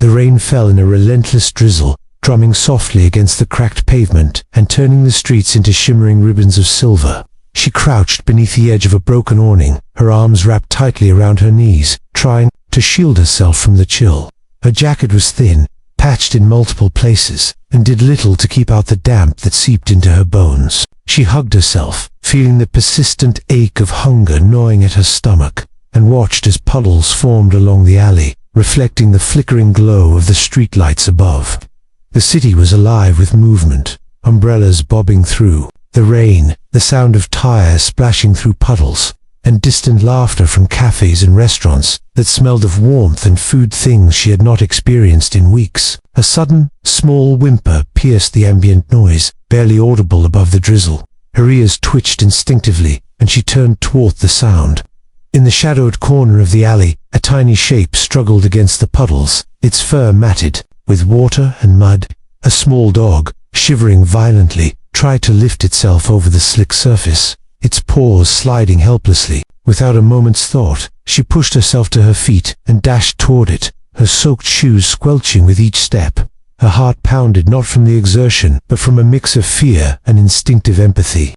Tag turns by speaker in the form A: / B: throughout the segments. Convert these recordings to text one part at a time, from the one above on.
A: The rain fell in a relentless drizzle, drumming softly against the cracked pavement and turning the streets into shimmering ribbons of silver. She crouched beneath the edge of a broken awning, her arms wrapped tightly around her knees, trying to shield herself from the chill. Her jacket was thin, patched in multiple places, and did little to keep out the damp that seeped into her bones. She hugged herself, feeling the persistent ache of hunger gnawing at her stomach, and watched as puddles formed along the alley, reflecting the flickering glow of the streetlights above. The city was alive with movement, umbrellas bobbing through, the rain, the sound of tires splashing through puddles, and distant laughter from cafes and restaurants that smelled of warmth and food, things she had not experienced in weeks. A sudden, small whimper pierced the ambient noise, barely audible above the drizzle. Her ears twitched instinctively, and she turned toward the sound. In the shadowed corner of the alley, a tiny shape struggled against the puddles, its fur matted with water and mud. A small dog, shivering violently, tried to lift itself over the slick surface, its paws sliding helplessly. Without a moment's thought, she pushed herself to her feet and dashed toward it, her soaked shoes squelching with each step. Her heart pounded not from the exertion, but from a mix of fear and instinctive empathy.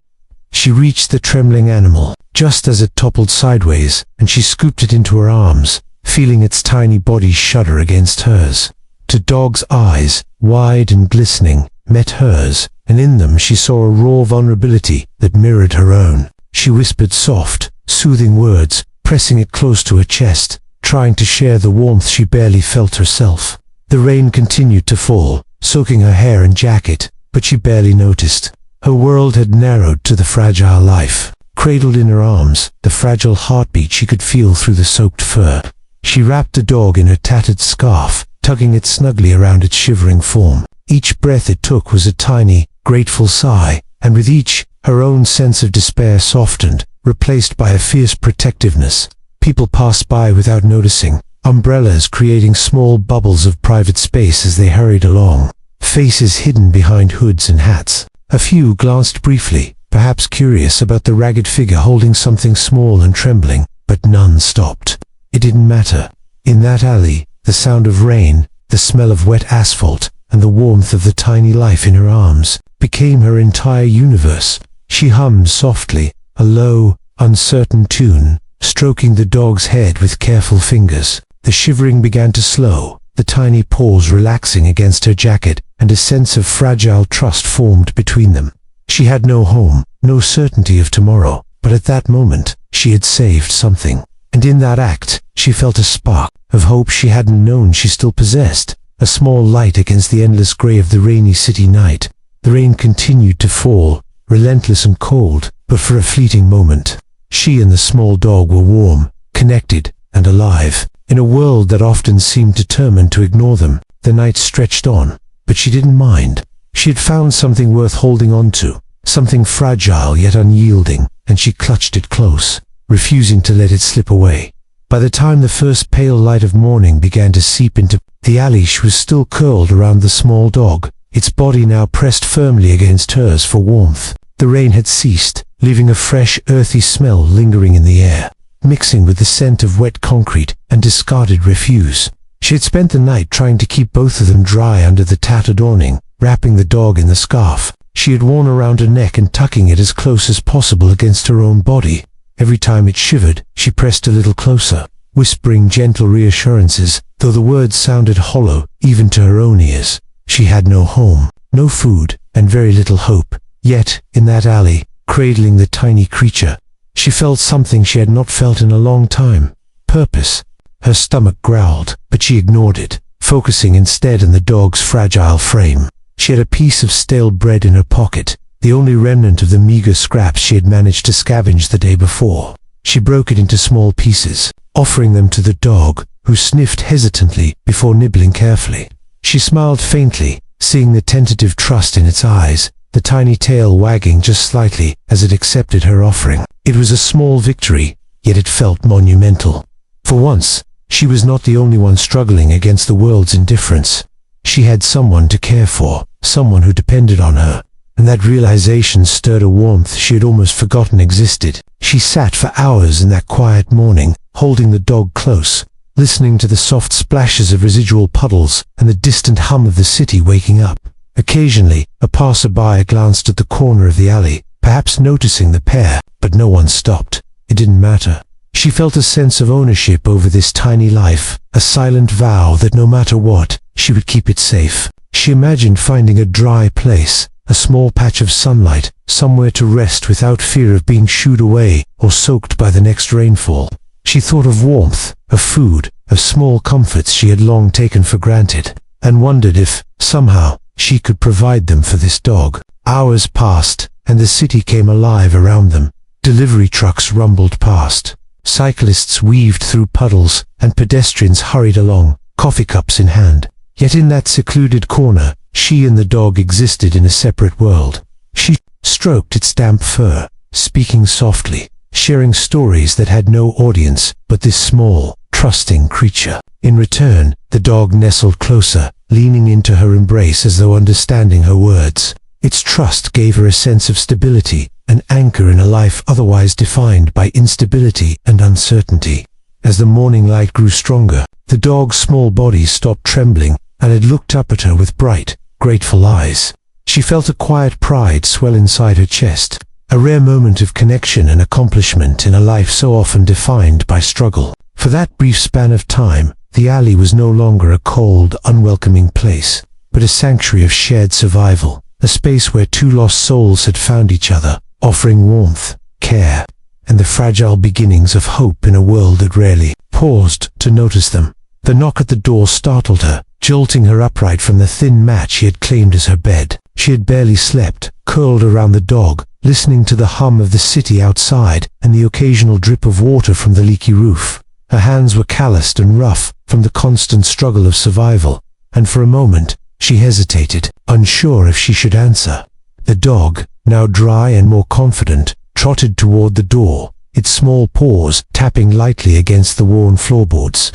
A: She reached the trembling animal, just as it toppled sideways, and she scooped it into her arms, feeling its tiny body shudder against hers. The dog's eyes, wide and glistening, met hers, and in them she saw a raw vulnerability that mirrored her own. She whispered soft, soothing words, pressing it close to her chest, trying to share the warmth she barely felt herself. The rain continued to fall, soaking her hair and jacket, but she barely noticed. Her world had narrowed to the fragile life. Cradled in her arms, the fragile heartbeat she could feel through the soaked fur. She wrapped the dog in her tattered scarf, tugging it snugly around its shivering form. Each breath it took was a tiny, grateful sigh, and with each, her own sense of despair softened, replaced by a fierce protectiveness. People passed by without noticing, umbrellas creating small bubbles of private space as they hurried along, faces hidden behind hoods and hats. A few glanced briefly, perhaps curious about the ragged figure holding something small and trembling, but none stopped. It didn't matter. In that alley, the sound of rain, the smell of wet asphalt, and the warmth of the tiny life in her arms became her entire universe. She hummed softly, a low, uncertain tune, stroking the dog's head with careful fingers. The shivering began to slow, the tiny paws relaxing against her jacket, and a sense of fragile trust formed between them. She had no home, no certainty of tomorrow, but at that moment, she had saved something. And in that act, she felt a spark of hope she hadn't known she still possessed, a small light against the endless gray of the rainy city night. The rain continued to fall, relentless and cold, but for a fleeting moment. She and the small dog were warm, connected, and alive. In a world that often seemed determined to ignore them, the night stretched on, but she didn't mind. She had found something worth holding on to, something fragile yet unyielding, and she clutched it close, refusing to let it slip away. By the time the first pale light of morning began to seep into the alley, she was still curled around the small dog, its body now pressed firmly against hers for warmth. The rain had ceased, leaving a fresh, earthy smell lingering in the air, mixing with the scent of wet concrete and discarded refuse. She had spent the night trying to keep both of them dry under the tattered awning, wrapping the dog in the scarf she had worn around her neck and tucking it as close as possible against her own body. Every time it shivered, she pressed a little closer, whispering gentle reassurances, though the words sounded hollow even to her own ears. She had no home, no food, and very little hope. Yet, in that alley, cradling the tiny creature, she felt something she had not felt in a long time. Purpose. Her stomach growled, but she ignored it, focusing instead on the dog's fragile frame. She had a piece of stale bread in her pocket, the only remnant of the meager scraps she had managed to scavenge the day before. She broke it into small pieces, offering them to the dog, who sniffed hesitantly before nibbling carefully. She smiled faintly, seeing the tentative trust in its eyes, the tiny tail wagging just slightly as it accepted her offering. It was a small victory, yet it felt monumental. For once, she was not the only one struggling against the world's indifference. She had someone to care for, someone who depended on her, and that realization stirred a warmth she had almost forgotten existed. She sat for hours in that quiet morning, holding the dog close, listening to the soft splashes of residual puddles and the distant hum of the city waking up. Occasionally, a passerby glanced at the corner of the alley, perhaps noticing the pair, but no one stopped. It didn't matter. She felt a sense of ownership over this tiny life, a silent vow that no matter what, she would keep it safe. She imagined finding a dry place, a small patch of sunlight, somewhere to rest without fear of being shooed away or soaked by the next rainfall. She thought of warmth, of food, of small comforts she had long taken for granted, and wondered if, somehow, she could provide them for this dog. Hours passed, and the city came alive around them. Delivery trucks rumbled past. Cyclists weaved through puddles, and pedestrians hurried along, coffee cups in hand. Yet in that secluded corner, she and the dog existed in a separate world. She stroked its damp fur, speaking softly, sharing stories that had no audience but this small, trusting creature. In return, the dog nestled closer, leaning into her embrace as though understanding her words. Its trust gave her a sense of stability, an anchor in a life otherwise defined by instability and uncertainty. As the morning light grew stronger, the dog's small body stopped trembling, and it looked up at her with bright, grateful eyes. She felt a quiet pride swell inside her chest, a rare moment of connection and accomplishment in a life so often defined by struggle. For that brief span of time, the alley was no longer a cold, unwelcoming place, but a sanctuary of shared survival, a space where two lost souls had found each other, offering warmth, care, and the fragile beginnings of hope in a world that rarely paused to notice them. The knock at the door startled her, jolting her upright from the thin mat she had claimed as her bed. She had barely slept, curled around the dog, listening to the hum of the city outside and the occasional drip of water from the leaky roof. Her hands were calloused and rough from the constant struggle of survival, and for a moment she hesitated, unsure if she should answer. The dog, now dry and more confident, trotted toward the door, its small paws tapping lightly against the worn floorboards.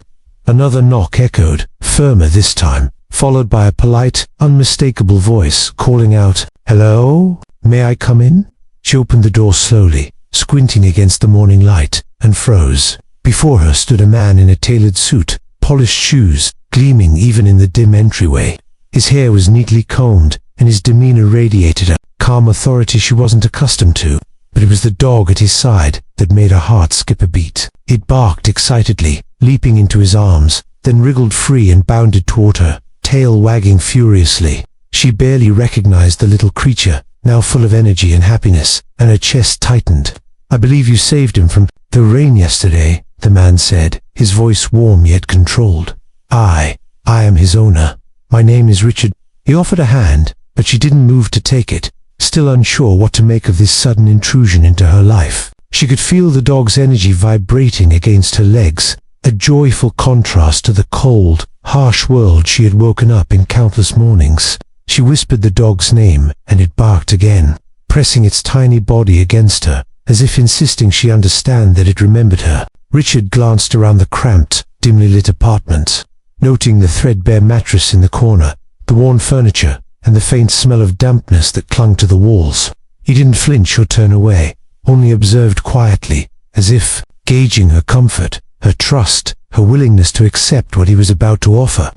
A: Another knock echoed, firmer this time, followed by a polite, unmistakable voice calling out, "Hello? May I come in?" She opened the door slowly, squinting against the morning light, and froze. Before her stood a man in a tailored suit, polished shoes, gleaming even in the dim entryway. His hair was neatly combed, and his demeanor radiated a calm authority she wasn't accustomed to. But it was the dog at his side that made her heart skip a beat. It barked excitedly, leaping into his arms, then wriggled free and bounded toward her, tail wagging furiously. She barely recognized the little creature, now full of energy and happiness, and her chest tightened. "I believe you saved him from the rain yesterday," the man said, his voice warm yet controlled. I am his owner. My name is Richard." He offered a hand, but she didn't move to take it, still unsure what to make of this sudden intrusion into her life. She could feel the dog's energy vibrating against her legs, a joyful contrast to the cold, harsh world she had woken up in countless mornings. She whispered the dog's name, and it barked again, pressing its tiny body against her, as if insisting she understand that it remembered her. Richard glanced around the cramped, dimly lit apartment, noting the threadbare mattress in the corner, the worn furniture, and the faint smell of dampness that clung to the walls. He didn't flinch or turn away, only observed quietly, as if gauging her comfort, her trust, her willingness to accept what he was about to offer.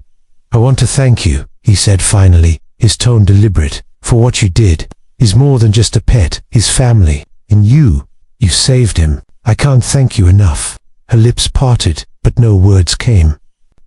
A: "I want to thank you," he said finally, his tone deliberate, "for what you did. He's more than just a pet, he's family. And you saved him. I can't thank you enough." Her lips parted, but no words came.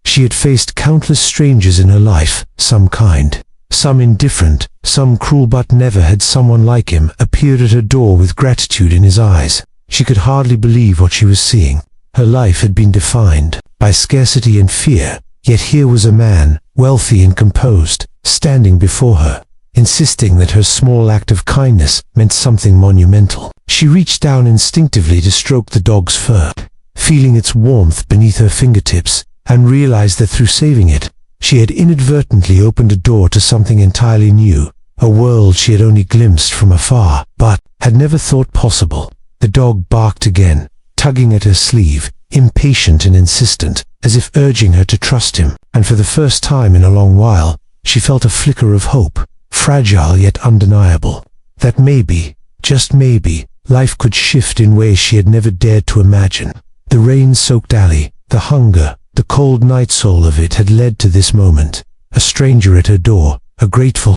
A: She had faced countless strangers in her life, some kind, some indifferent, some cruel, but never had someone like him appeared at her door with gratitude in his eyes. She could hardly believe what she was seeing. Her life had been defined by scarcity and fear, yet here was a man, wealthy and composed, standing before her, insisting that her small act of kindness meant something monumental. She reached down instinctively to stroke the dog's fur, feeling its warmth beneath her fingertips, and realized that through saving it, she had inadvertently opened a door to something entirely new, a world she had only glimpsed from afar, but had never thought possible. The dog barked again, tugging at her sleeve, impatient and insistent, as if urging her to trust him, and for the first time in a long while, she felt a flicker of hope, fragile yet undeniable, that maybe, just maybe, life could shift in ways she had never dared to imagine. The rain-soaked alley, the hunger, The cold night soul of it had led to this moment. A stranger at her door, a grateful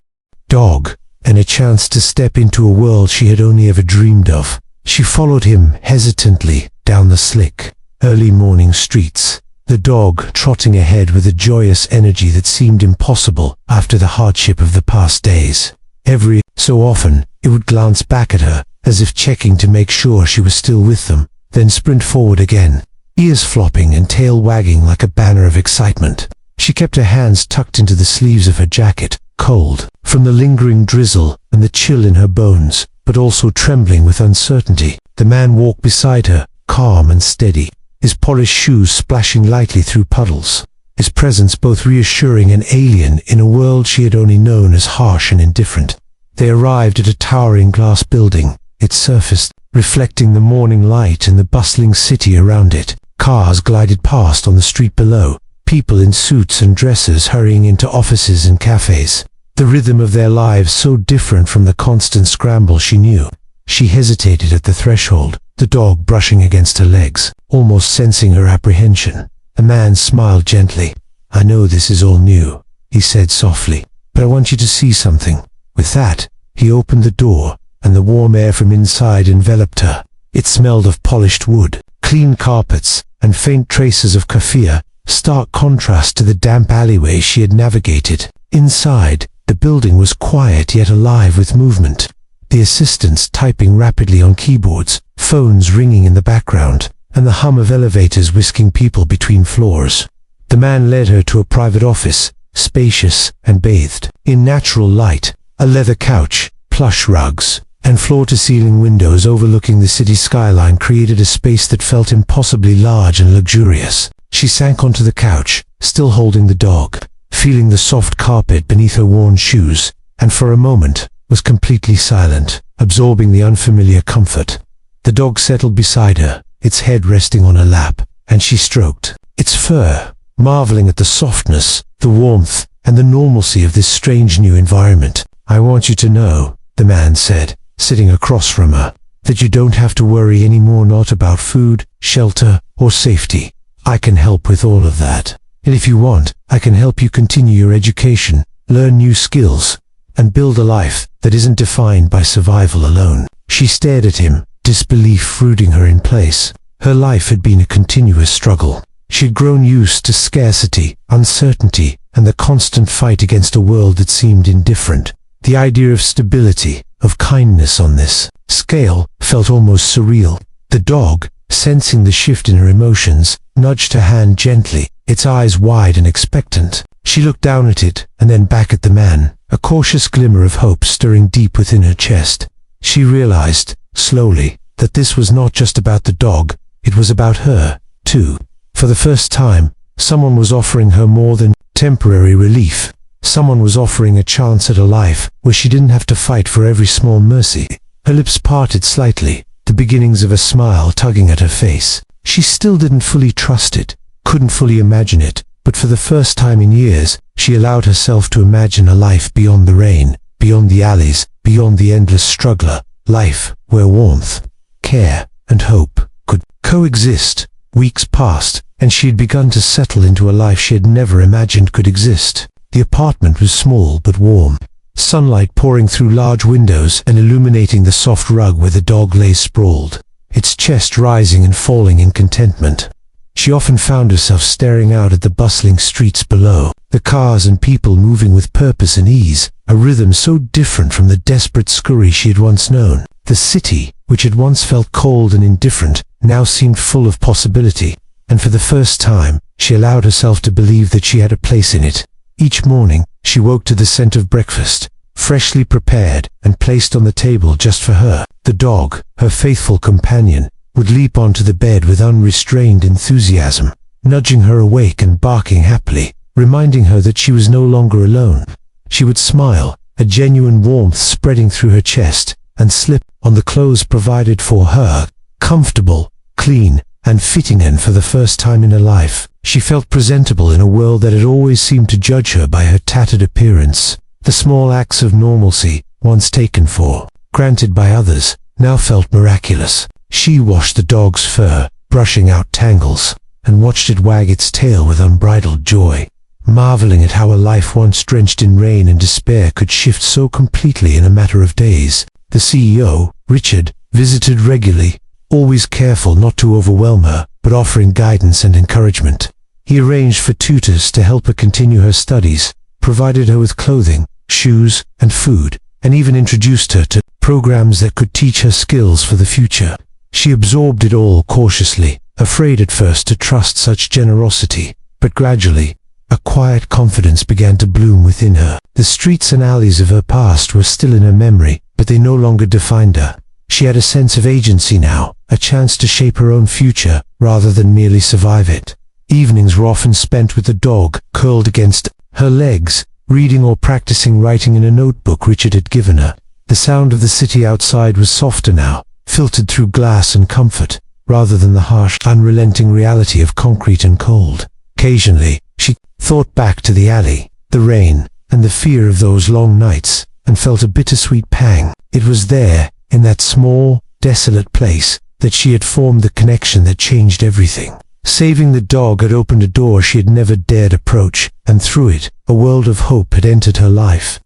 A: dog, and a chance to step into a world she had only ever dreamed of. She followed him hesitantly down the slick, early morning streets, the dog trotting ahead with a joyous energy that seemed impossible after the hardship of the past days. Every so often, it would glance back at her, as if checking to make sure she was still with them, then sprint forward again, ears flopping and tail wagging like a banner of excitement. She kept her hands tucked into the sleeves of her jacket, cold from the lingering drizzle and the chill in her bones, but also trembling with uncertainty. The man walked beside her, calm and steady, his polished shoes splashing lightly through puddles, his presence both reassuring and alien in a world she had only known as harsh and indifferent. They arrived at a towering glass building, its surface reflecting the morning light and the bustling city around it. Cars glided past on the street below, people in suits and dresses hurrying into offices and cafes, the rhythm of their lives so different from the constant scramble she knew. She hesitated at the threshold, the dog brushing against her legs, almost sensing her apprehension. The man smiled gently. "I know this is all new," he said softly, "but I want you to see something." With that, he opened the door, and the warm air from inside enveloped her. It smelled of polished wood, clean carpets, and faint traces of kaffir, stark contrast to the damp alleyway she had navigated. Inside, the building was quiet yet alive with movement. The assistants typing rapidly on keyboards, phones ringing in the background, and the hum of elevators whisking people between floors. The man led her to a private office, spacious and bathed in natural light, a leather couch, plush rugs, and floor-to-ceiling windows overlooking the city skyline created a space that felt impossibly large and luxurious. She sank onto the couch, still holding the dog, feeling the soft carpet beneath her worn shoes, and for a moment was completely silent, absorbing the unfamiliar comfort. The dog settled beside her, its head resting on her lap, and she stroked its fur, marveling at the softness, the warmth, and the normalcy of this strange new environment. "I want you to know," the man said, sitting across from her, "that you don't have to worry anymore, not about food, shelter, or safety. I can help with all of that. And if you want, I can help you continue your education, learn new skills, and build a life that isn't defined by survival alone." She stared at him, disbelief rooting her in place. Her life had been a continuous struggle. She had grown used to scarcity, uncertainty, and the constant fight against a world that seemed indifferent. The idea of stability, of kindness on this scale, felt almost surreal. The dog, sensing the shift in her emotions, nudged her hand gently, its eyes wide and expectant. She looked down at it, and then back at the man, a cautious glimmer of hope stirring deep within her chest. She realized, slowly, that this was not just about the dog, it was about her, too. For the first time, someone was offering her more than temporary relief. Someone was offering a chance at a life where she didn't have to fight for every small mercy. Her lips parted slightly, the beginnings of a smile tugging at her face. She still didn't fully trust it, couldn't fully imagine it, but for the first time in years, she allowed herself to imagine a life beyond the rain, beyond the alleys, beyond the endless struggle, life where warmth, care, and hope could coexist. Weeks passed, and she had begun to settle into a life she had never imagined could exist. The apartment was small but warm, sunlight pouring through large windows and illuminating the soft rug where the dog lay sprawled, its chest rising and falling in contentment. She often found herself staring out at the bustling streets below, the cars and people moving with purpose and ease, a rhythm so different from the desperate scurry she had once known. The city, which had once felt cold and indifferent, now seemed full of possibility, and for the first time, she allowed herself to believe that she had a place in it. Each morning, she woke to the scent of breakfast, freshly prepared and placed on the table just for her. The dog, her faithful companion, would leap onto the bed with unrestrained enthusiasm, nudging her awake and barking happily, reminding her that she was no longer alone. She would smile, a genuine warmth spreading through her chest, and slip on the clothes provided for her, comfortable, clean, and fitting, and for the first time in her life, she felt presentable in a world that had always seemed to judge her by her tattered appearance. The small acts of normalcy, once taken for granted by others, now felt miraculous. She washed the dog's fur, brushing out tangles, and watched it wag its tail with unbridled joy, marveling at how a life once drenched in rain and despair could shift so completely in a matter of days. The CEO, Richard, visited regularly, always careful not to overwhelm her, but offering guidance and encouragement. He arranged for tutors to help her continue her studies, provided her with clothing, shoes, and food, and even introduced her to programs that could teach her skills for the future. She absorbed it all cautiously, afraid at first to trust such generosity, but gradually, a quiet confidence began to bloom within her. The streets and alleys of her past were still in her memory, but they no longer defined her. She had a sense of agency now, a chance to shape her own future, rather than merely survive it. Evenings were often spent with the dog, curled against her legs, reading or practicing writing in a notebook Richard had given her. The sound of the city outside was softer now, filtered through glass and comfort, rather than the harsh, unrelenting reality of concrete and cold. Occasionally, she thought back to the alley, the rain, and the fear of those long nights, and felt a bittersweet pang. It was there, in that small, desolate place, that she had formed the connection that changed everything. Saving the dog had opened a door she had never dared approach, and through it, a world of hope had entered her life.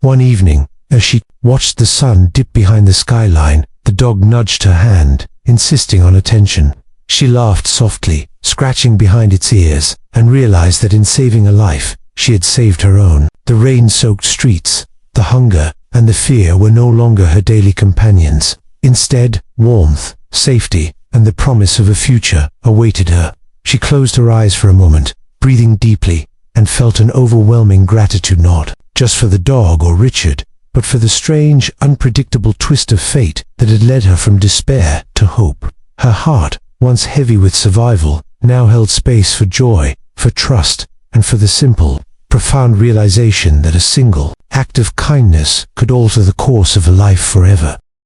A: One evening, as she watched the sun dip behind the skyline, the dog nudged her hand, insisting on attention. She laughed softly, scratching behind its ears, and realized that in saving a life, she had saved her own. The rain-soaked streets, the hunger, and the fear were no longer her daily companions. Instead, warmth, safety, and the promise of a future awaited her. She closed her eyes for a moment, breathing deeply, and felt an overwhelming gratitude, not just for the dog or Richard, but for the strange, unpredictable twist of fate that had led her from despair to hope. Her heart, once heavy with survival, now held space for joy, for trust, and for the simple, profound realization that a single act of kindness could alter the course of a life forever.